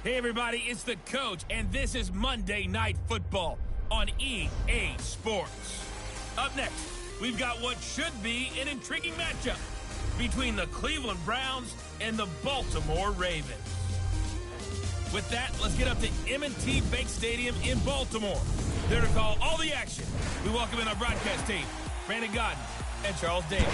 Hey everybody, it's the coach, and this is Monday Night Football on EA Sports. Up next, we've got what should be an intriguing matchup between the Cleveland Browns and the Baltimore Ravens. With that, let's get up to M&T Bank Stadium in Baltimore. There to call all the action, we welcome in our broadcast team, Brandon Godden and Charles Davis.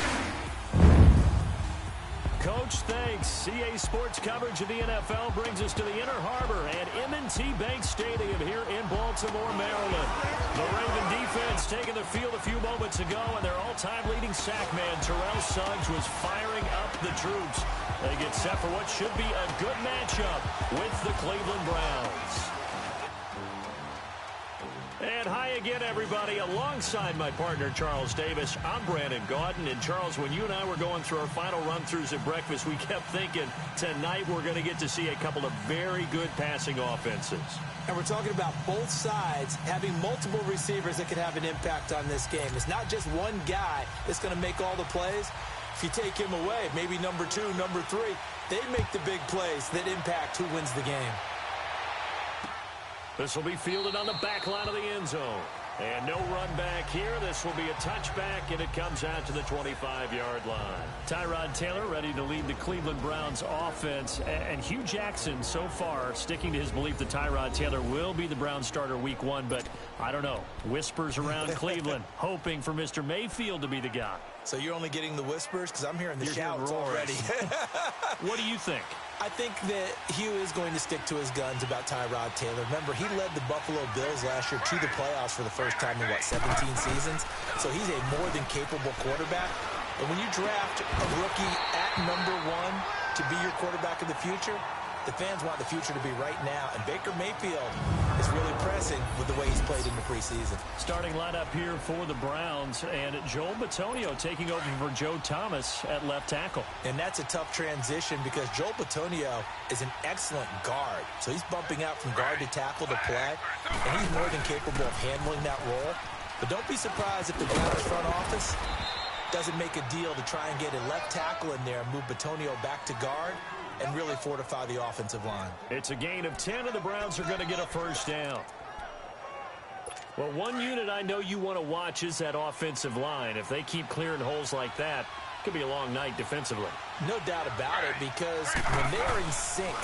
Coach, thanks. CA Sports coverage of the NFL brings us to the Inner Harbor at M&T Bank Stadium here in Baltimore, Maryland. The Raven defense taking the field a few moments ago, and their all-time leading sack man, Terrell Suggs, was firing up the troops. They get set for what should be a good matchup with the Cleveland Browns. And hi again, everybody. Alongside my partner, Charles Davis, I'm Brandon Godden. And, Charles, when you and I were going through our final run-throughs at breakfast, we kept thinking tonight we're going to get to see a couple of very good passing offenses. And we're talking about both sides having multiple receivers that could have an impact on this game. It's not just one guy that's going to make all the plays. If you take him away, maybe number 2, number 3, they make the big plays that impact who wins the game. This will be fielded on the back line of the end zone. And no run back here. This will be a touchback, and it comes out to the 25-yard line. Tyrod Taylor ready to lead the Cleveland Browns offense. And Hugh Jackson so far sticking to his belief that Tyrod Taylor will be the Browns starter week 1. But I don't know. Whispers around Cleveland hoping for Mr. Mayfield to be the guy. So you're only getting the whispers? Because I'm hearing the shouts already. What do you think? I think that Hugh is going to stick to his guns about Tyrod Taylor. Remember, he led the Buffalo Bills last year to the playoffs for the first time in, 17 seasons? So he's a more than capable quarterback. And when you draft a rookie at number 1 to be your quarterback of the future, the fans want the future to be right now. And Baker Mayfield is really pressing with the way he's played in the preseason. Starting lineup here for the Browns, and Joel Bitonio taking over for Joe Thomas at left tackle. And that's a tough transition because Joel Bitonio is an excellent guard. So he's bumping out from guard to tackle to play, and he's more than capable of handling that role. But don't be surprised if the Browns front office doesn't make a deal to try and get a left tackle in there and move Bitonio back to guard and really fortify the offensive line. It's a gain of 10, and the Browns are going to get a first down. Well, one unit I know you want to watch is that offensive line. If they keep clearing holes like that, it could be a long night defensively. No doubt about it, because when they're in sync,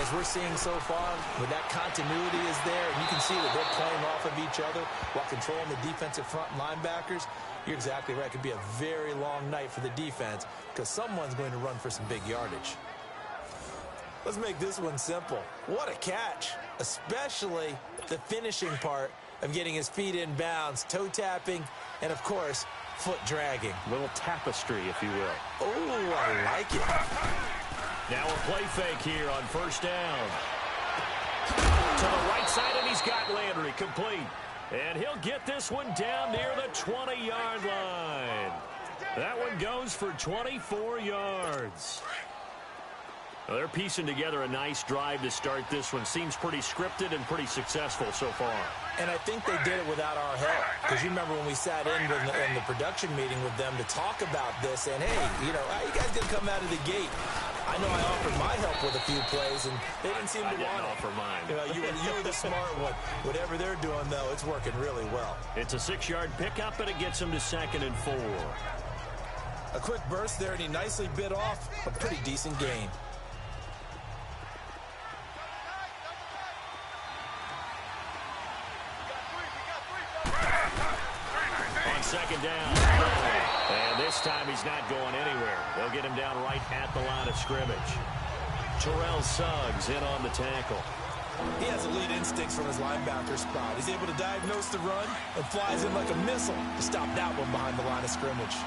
as we're seeing so far, when that continuity is there, and you can see that they're playing off of each other while controlling the defensive front linebackers, you're exactly right. It could be a very long night for the defense because someone's going to run for some big yardage. Let's make this one simple. What a catch, especially the finishing part of getting his feet in bounds, toe tapping, and of course, foot dragging. Little tapestry, if you will. Oh, I like it. Now a play fake here on first down. To the right side, and he's got Landry complete. And he'll get this one down near the 20-yard line. That one goes for 24 yards. Well, they're piecing together a nice drive to start this one. Seems pretty scripted and pretty successful so far. And I think they did it without our help. Because you remember when we sat in the production meeting with them to talk about this, and hey, you know, how you guys going to come out of the gate? I know I offered my help with a few plays, and they didn't seem to want it. Offer mine. You know, you were the smart one. Whatever they're doing, though, it's working really well. It's a 6-yard pickup, and it gets them to 2nd and 4. A quick burst there, and he nicely bit off a pretty decent gain. Second down. And this time he's not going anywhere. They'll get him down right at the line of scrimmage. Terrell Suggs in on the tackle. He has elite instincts from his linebacker spot. He's able to diagnose the run and flies in like a missile to stop that one behind the line of scrimmage.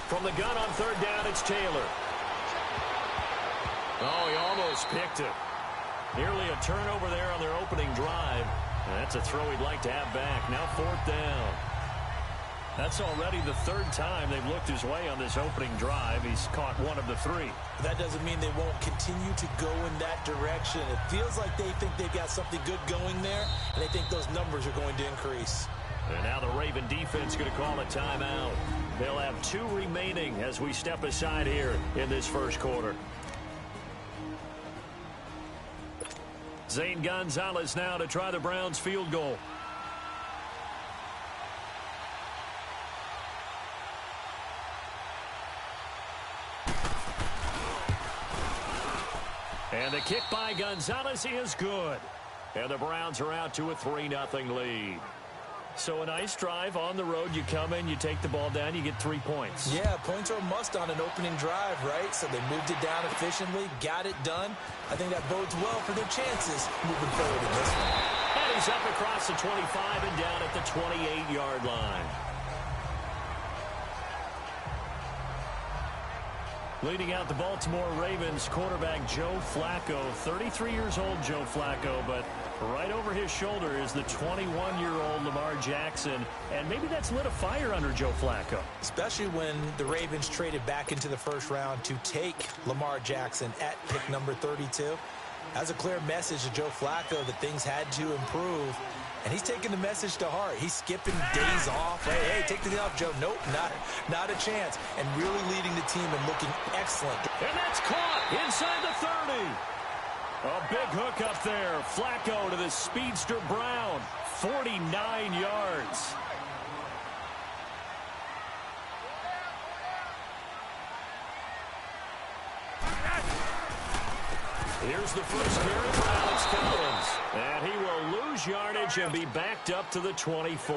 From the gun on third down, it's Taylor. Oh, he almost picked it. Nearly a turnover there on their opening drive. And that's a throw he'd like to have back. Now 4th down. That's already the 3rd time they've looked his way on this opening drive. He's caught 1 of the 3. That doesn't mean they won't continue to go in that direction. It feels like they think they've got something good going there, and they think those numbers are going to increase. And now the Raven defense going to call a timeout. They'll have 2 remaining as we step aside here in this first quarter. Zane Gonzalez now to try the Browns field goal. And the kick by Gonzalez is good. And the Browns are out to a 3-0 lead. So a nice drive on the road. You come in, you take the ball down, you get 3 points. Yeah, points are a must on an opening drive, right? So they moved it down efficiently, got it done. I think that bodes well for their chances moving forward in this one. And he's up across the 25 and down at the 28-yard line. Leading out the Baltimore Ravens, quarterback Joe Flacco. 33 years old, Joe Flacco, but right over his shoulder is the 21-year-old Lamar Jackson. And maybe that's lit a fire under Joe Flacco. Especially when the Ravens traded back into the first round to take Lamar Jackson at pick number 32. That's a clear message to Joe Flacco that things had to improve. And he's taking the message to heart. He's skipping days off. Hey, take the day off, Joe. Nope, not a chance. And really leading the team and looking excellent. And that's caught inside the 30. A big hook up there. Flacco to the speedster Brown. 49 yards. Here's the first carry for Alex Collins. And he will lose yardage and be backed up to the 24.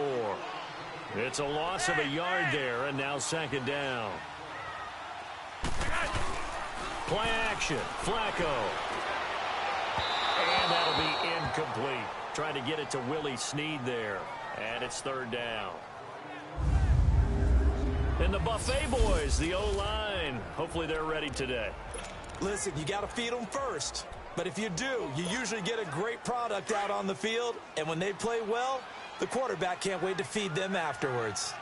It's a loss of a yard there, and now second down. Play action. Flacco. And that'll be incomplete. Trying to get it to Willie Snead there. And it's third down. And the Buffet boys, the O-line. Hopefully they're ready today. Listen, you got to feed them first. But if you do, you usually get a great product out on the field. And when they play well, the quarterback can't wait to feed them afterwards.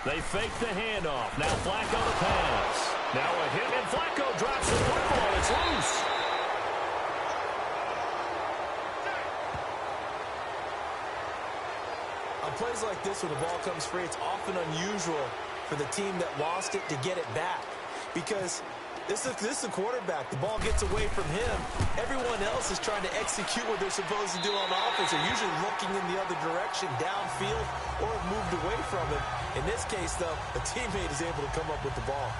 They fake the handoff. Now Flacco to pass. Now a hit, and Flacco drops the football. It's loose. On plays like this, when the ball comes free, it's often unusual for the team that lost it to get it back. Because this is the quarterback. The ball gets away from him. Everyone else is trying to execute what they're supposed to do on offense. They're usually looking in the other direction, downfield, or have moved away from him. In this case, though, a teammate is able to come up with the ball.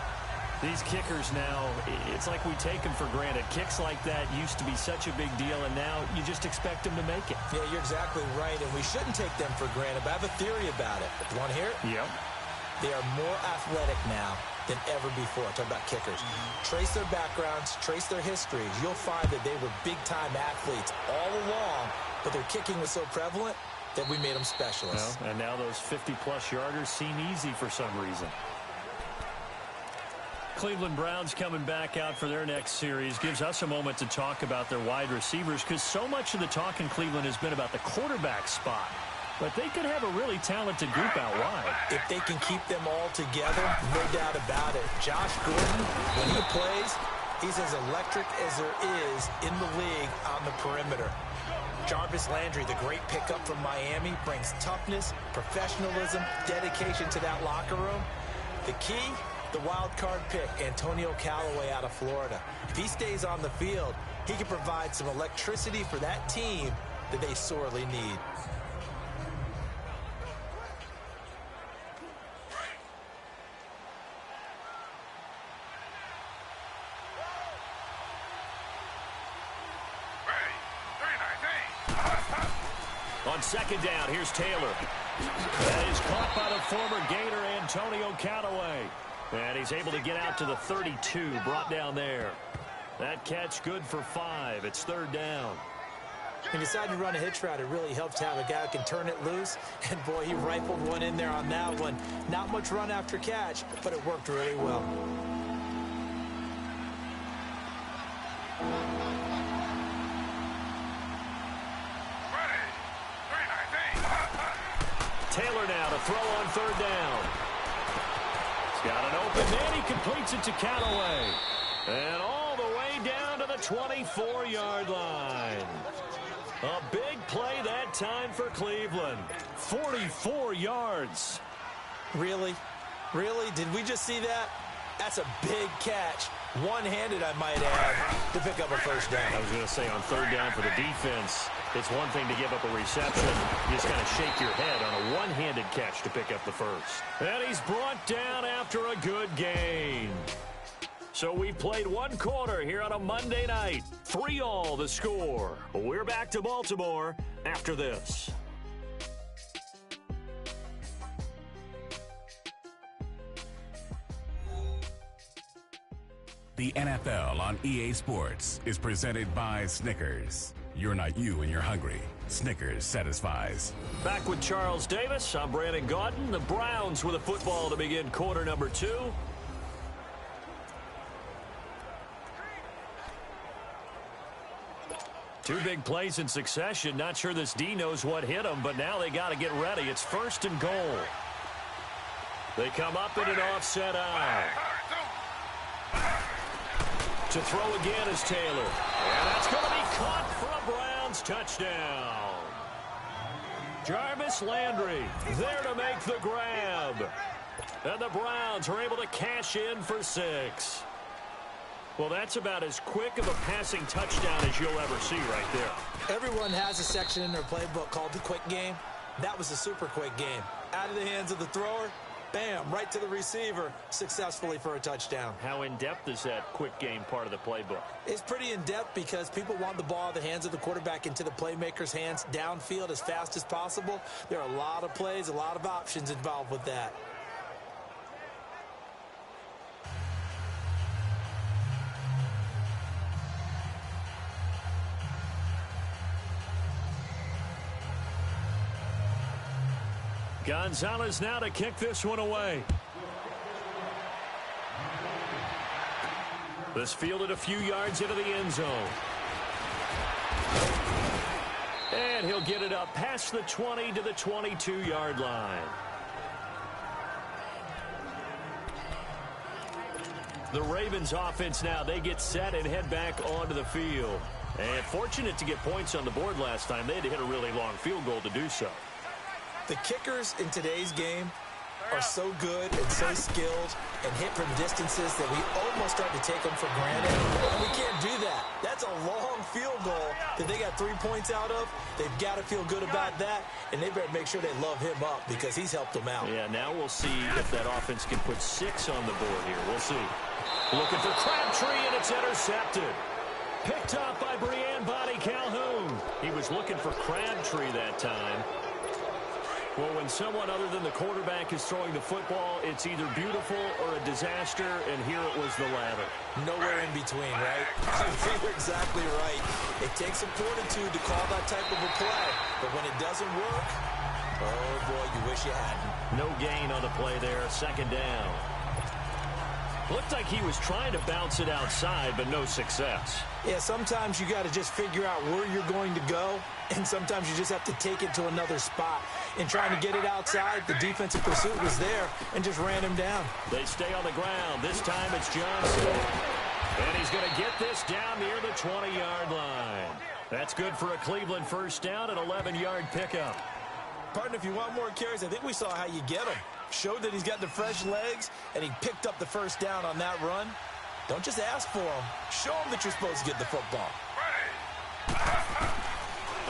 These kickers now, it's like we take them for granted. Kicks like that used to be such a big deal, and now you just expect them to make it. Yeah, you're exactly right, and we shouldn't take them for granted, but I have a theory about it. You want to hear it? Yep. They are more athletic now than ever before. I'm talking about kickers. Trace their backgrounds, trace their histories. You'll find that they were big-time athletes all along, but their kicking was so prevalent that we made them specialists. Well, and now those 50-plus yarders seem easy for some reason. Cleveland Browns coming back out for their next series gives us a moment to talk about their wide receivers, because so much of the talk in Cleveland has been about the quarterback spot. But they could have a really talented group out wide. If they can keep them all together, no doubt about it. Josh Gordon, when he plays, he's as electric as there is in the league on the perimeter. Jarvis Landry, the great pickup from Miami, brings toughness, professionalism, dedication to that locker room. The key, the wild card pick, Antonio Callaway out of Florida. If he stays on the field, he can provide some electricity for that team that they sorely need. On second down, here's Taylor. That is caught by the former Gator Antonio Callaway. And he's able to get out to the 32, brought down there. That catch good for 5. It's third down. He decided to run a hitch route. It really helps to have a guy who can turn it loose. And, boy, he rifled one in there on that one. Not much run after catch, but it worked really well. Taylor now to throw on third down. He's got an open man. He completes it to Callaway. And all the way down to the 24-yard line. A big play that time for Cleveland. 44 yards. Really? Really? Did we just see that? That's a big catch. One-handed, I might add, to pick up a first down. I was going to say, on third down for the defense, it's one thing to give up a reception. You just kind of shake your head on a one-handed catch to pick up the first. And he's brought down after a good gain. So we played one quarter here on a Monday night. 3-all the score. We're back to Baltimore after this. The NFL on EA Sports is presented by Snickers. You're not you and you're hungry. Snickers satisfies. Back with Charles Davis. I'm Brandon Gaudin. The Browns with a football to begin quarter number 2. Two big plays in succession. Not sure this D knows what hit him, but now they got to get ready. It's 1st and goal. They come up in an offset eye. To throw again is Taylor. And that's going to be caught for a Browns touchdown. Jarvis Landry there to make the grab. And the Browns are able to cash in for 6. Well, that's about as quick of a passing touchdown as you'll ever see right there. Everyone has a section in their playbook called the quick game. That was a super quick game. Out of the hands of the thrower, bam, right to the receiver, successfully for a touchdown. How in-depth is that quick game part of the playbook? It's pretty in-depth because people want the ball in the hands of the quarterback into the playmaker's hands downfield as fast as possible. There are a lot of plays, a lot of options involved with that. Gonzalez now to kick this one away. This fielded a few yards into the end zone. And he'll get it up past the 20 to the 22-yard line. The Ravens offense now, they get set and head back onto the field. And fortunate to get points on the board last time. They had to hit a really long field goal to do so. The kickers in today's game are so good and so skilled and hit from distances that we almost start to take them for granted. And we can't do that. That's a long field goal that they got 3 points out of. They've got to feel good about that, and they better make sure they love him up because he's helped them out. Yeah, now we'll see if that offense can put 6 on the board here. We'll see. Looking for Crabtree, and it's intercepted. Picked up by Brianne Body Calhoun. He was looking for Crabtree that time. Well, when someone other than the quarterback is throwing the football, it's either beautiful or a disaster, and here it was the latter. Nowhere in between, right? You're exactly right. It takes some fortitude to call that type of a play, but when it doesn't work, oh boy, you wish you hadn't. No gain on the play there, 2nd down. Looked like he was trying to bounce it outside, but no success. Yeah, sometimes you got to just figure out where you're going to go, and sometimes you just have to take it to another spot. In trying to get it outside, the defensive pursuit was there and just ran him down. They stay on the ground. This time it's Johnson. And he's going to get this down near the 20-yard line. That's good for a Cleveland first down, an 11-yard pickup. Partner, if you want more carries, I think we saw how you get them. Showed that he's got the fresh legs, and he picked up the first down on that run. Don't just ask for him. Show him that you're supposed to get the football.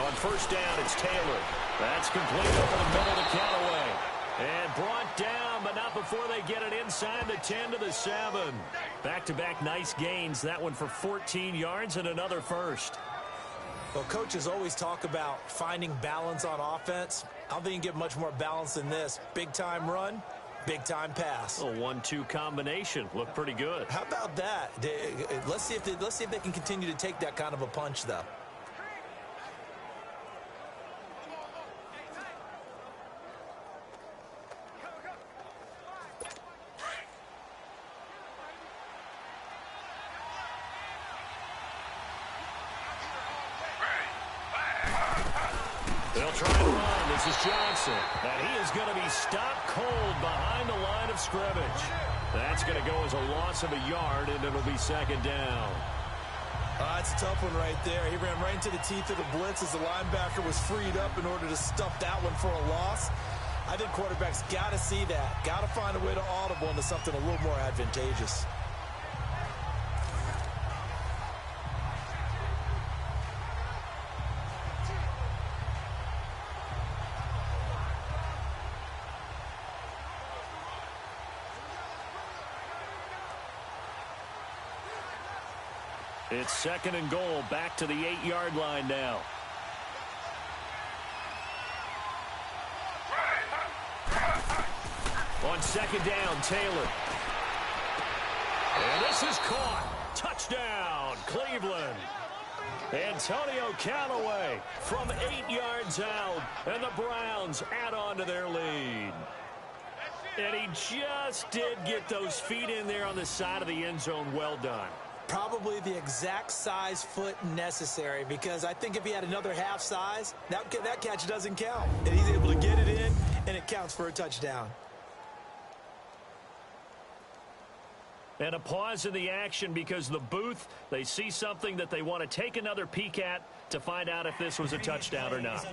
On first down, it's Taylor. That's complete over the middle to Callaway. And brought down, but not before they get it inside the 10 to the 7. Back-to-back nice gains. That one for 14 yards and another first. Well, coaches always talk about finding balance on offense. I don't think you can get much more balance than this. Big-time run, big-time pass. A 1-2 combination. Looked pretty good. How about that? Let's see if they can continue to take that kind of a punch, though. They'll try to run. This is Johnson. And he is going to be stopped cold behind the line of scrimmage. That's going to go as a loss of a yard, and it'll be 2nd down. That's a tough one right there. He ran right into the teeth of the blitz as the linebacker was freed up in order to stuff that one for a loss. I think quarterbacks got to see that. Got to find a way to audible into something a little more advantageous. It's 2nd and goal, back to the 8-yard line now. On 2nd down, Taylor. And this is caught. Touchdown, Cleveland. Antonio Callaway from 8 yards out, and the Browns add on to their lead. And he just did get those feet in there on the side of the end zone. Well done. Probably the exact size foot necessary, because I think if he had another half size, that catch doesn't count. And he's able to get it in, and it counts for a touchdown. And a pause in the action because the booth, they see something that they want to take another peek at to find out if this was a touchdown or not.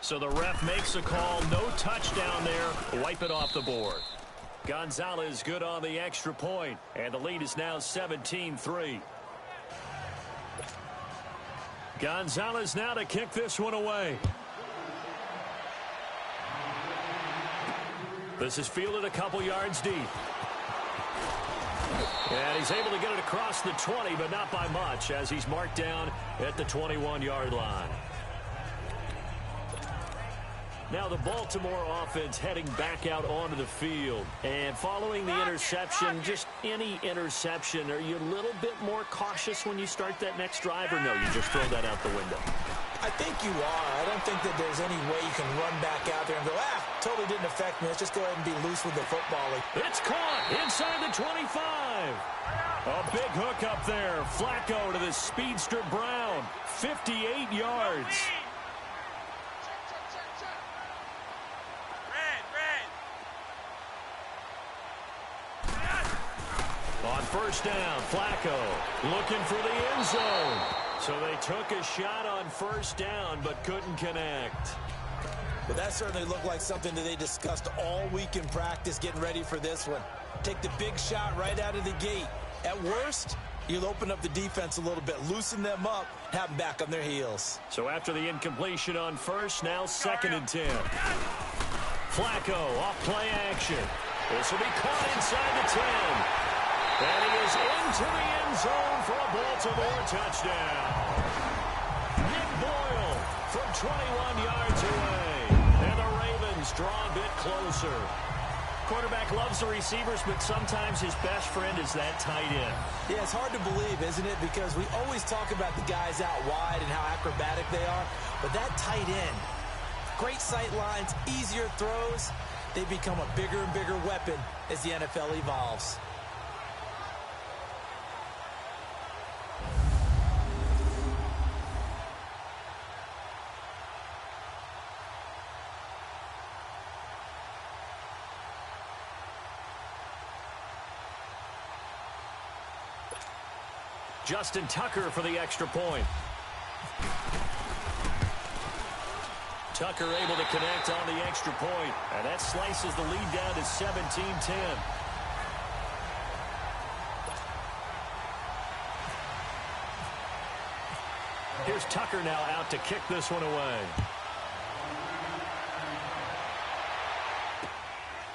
So the ref makes a call. No touchdown there. Wipe it off the board. Gonzalez good on the extra point, and the lead is now 17-3. Gonzalez now to kick this one away. This is fielded a couple yards deep. And he's able to get it across the 20, but not by much, as he's marked down at the 21-yard line. Now the Baltimore offense heading back out onto the field. And following the interception, just any interception, are you a little bit more cautious when you start that next drive, or no, you just throw that out the window? I think you are. I don't think that there's any way you can run back out there and go, totally didn't affect me. Let's just go ahead and be loose with the football. It's caught inside the 25. A big hook up there. Flacco to the speedster Brown. 58 yards. On first down, Flacco looking for the end zone. So they took a shot on first down but couldn't connect. But that certainly looked like something that they discussed all week in practice getting ready for this one. Take the big shot right out of the gate. At worst, you'll open up the defense a little bit, loosen them up, have them back on their heels. So after the incompletion on first, now 2nd and 10. Flacco off play action. This will be caught inside the 10. And he is into the end zone for a Baltimore touchdown. Nick Boyle from 21 yards away. And the Ravens draw a bit closer. Quarterback loves the receivers, but sometimes his best friend is that tight end. Yeah, it's hard to believe, isn't it? Because we always talk about the guys out wide and how acrobatic they are. But that tight end, great sight lines, easier throws, they become a bigger and bigger weapon as the NFL evolves. Justin Tucker for the extra point. Tucker able to connect on the extra point, and that slices the lead down to 17-10. Here's Tucker now out to kick this one away.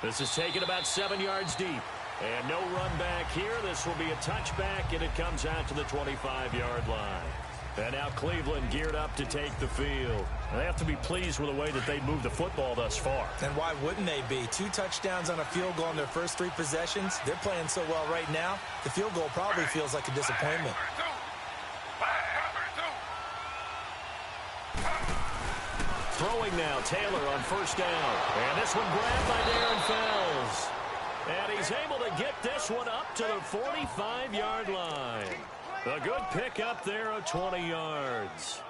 This is taken about 7 yards deep. And no run back here. This will be a touchback, and it comes out to the 25-yard line. And now Cleveland geared up to take the field. They have to be pleased with the way that they moved the football thus far. And why wouldn't they be? 2 touchdowns on a field goal in their first 3 possessions. They're playing so well right now, the field goal probably feels like a disappointment. Throwing now, Taylor on first down. And this one grabbed by Darren Fells. And he's able to get this one up to the 45-yard line. A good pick up there of 20 yards.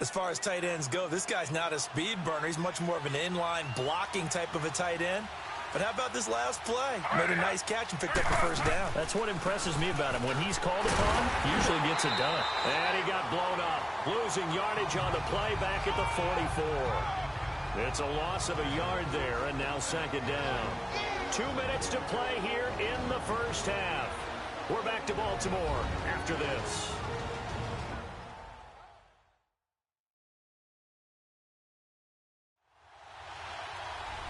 As far as tight ends go, this guy's not a speed burner. He's much more of an inline blocking type of a tight end. But how about this last play? Made a nice catch and picked up the first down. That's what impresses me about him. When he's called upon, he usually gets it done. And he got blown up, losing yardage on the play back at the 44. It's a loss of a yard there, and now second down. 2 minutes to play here in the first half. We're back to Baltimore after this.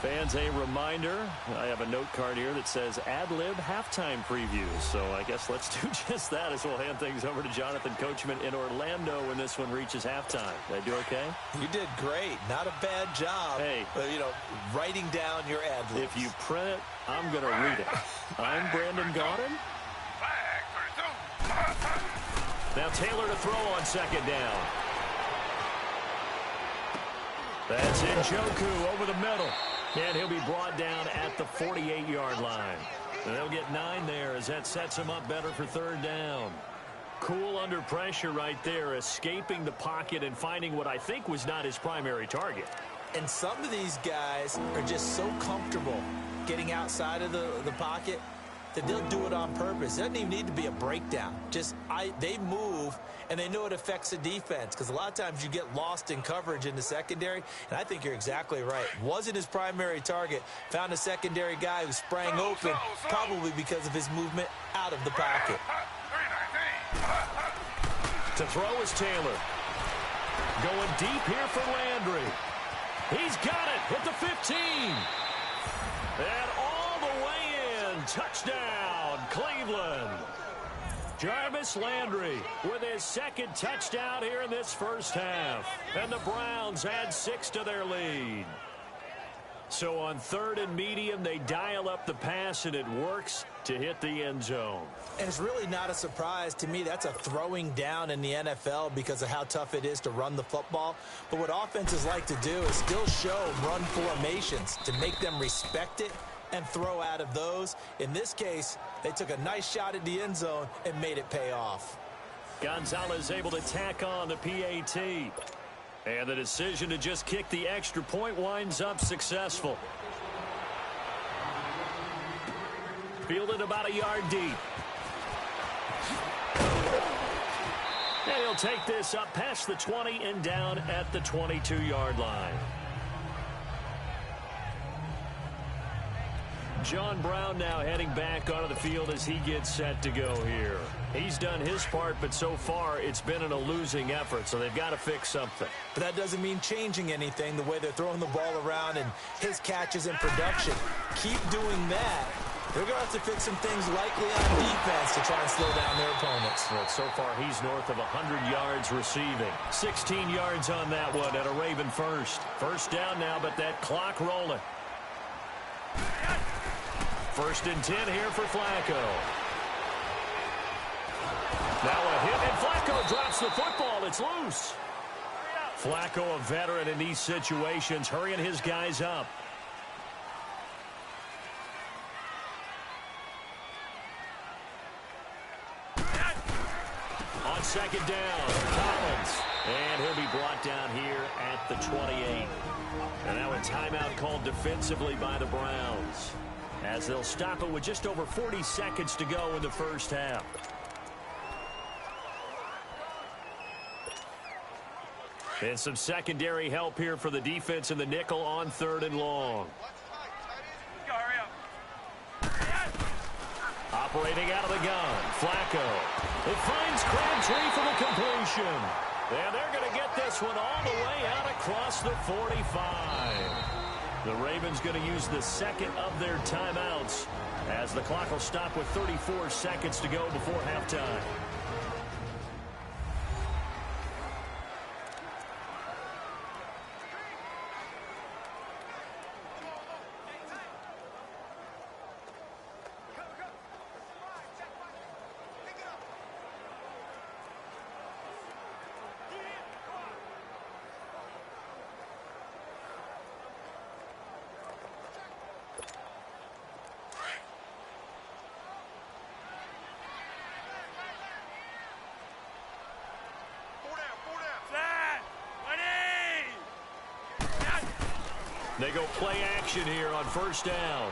Fans, a reminder, I have a note card here that says ad-lib halftime previews. So I guess let's do just that as we'll hand things over to Jonathan Coachman in Orlando when this one reaches halftime. Did I do okay? You did great. Not a bad job. Hey. Writing down your ad-libs. If you print it, I'm going to read it. I'm Brandon Gaudin. Now Taylor to throw on second down. That's Njoku over the middle. And he'll be brought down at the 48-yard line. And they'll get 9 there as that sets him up better for third down. Cool under pressure right there, escaping the pocket and finding what I think was not his primary target. And some of these guys are just so comfortable getting outside of the pocket that they'll do it on purpose. It doesn't even need to be a breakdown. They move, and they know it affects the defense because a lot of times you get lost in coverage in the secondary, and I think you're exactly right. Wasn't his primary target. Found a secondary guy who sprang open, probably because of his movement out of the pocket. To throw is Taylor. Going deep here for Landry. He's got it at the 15. And all the way in. Touchdown, Cleveland. Jarvis Landry with his second touchdown here in this first half. And the Browns add 6 to their lead. So on third and medium, they dial up the pass, and it works to hit the end zone. And it's really not a surprise to me. That's a throwing down in the NFL because of how tough it is to run the football. But what offenses like to do is still show run formations to make them respect it and throw out of those. In this case, they took a nice shot at the end zone and made it pay off. Gonzalez able to tack on the PAT. And the decision to just kick the extra point winds up successful. Fielded about a yard deep. And he'll take this up past the 20 and down at the 22-yard line. John Brown now heading back onto the field as he gets set to go here. He's done his part, but so far it's been in a losing effort, so they've got to fix something. But that doesn't mean changing anything, the way they're throwing the ball around and his catches and production. Keep doing that. They're going to have to fix some things likely on defense to try and slow down their opponents. Well, so far he's north of 100 yards receiving. 16 yards on that one at a Raven first. First down now, but that clock rolling. First and 10 here for Flacco. Now a hit, and Flacco drops the football. It's loose. Flacco, a veteran in these situations, hurrying his guys up. On second down, Collins. And he'll be brought down here at the 28. And now a timeout called defensively by the Browns, as they'll stop it with just over 40 seconds to go in the first half. And some secondary help here for the defense in the nickel on third and long. Operating out of the gun, Flacco. It finds Crabtree for the completion. And they're going to get this one all the way out across the 45. The Ravens going to use the second of their timeouts as the clock will stop with 34 seconds to go before halftime. They go play action here on first down.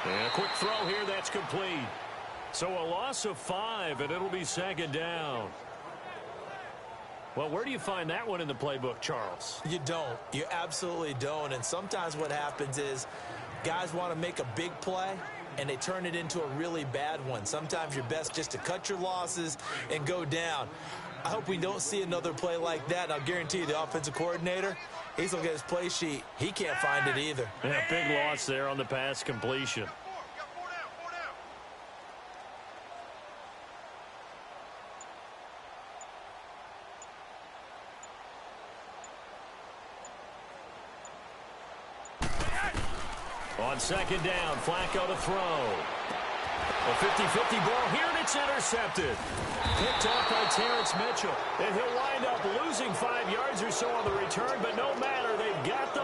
And a quick throw here, that's complete. So a loss of 5, and it'll be second down. Well, where do you find that one in the playbook, Charles? You don't. You absolutely don't. And sometimes what happens is guys want to make a big play, and they turn it into a really bad one. Sometimes you're best just to cut your losses and go down. I hope we don't see another play like that. And I'll guarantee you the offensive coordinator, he's looking at his play sheet. He can't find it either. Yeah, big loss there on the pass completion. On second down, Flacco to throw. A 50-50 ball here, and it's intercepted. Picked up by Terrence Mitchell. And he'll wind up losing 5 yards or so on the return, but no matter, they've got the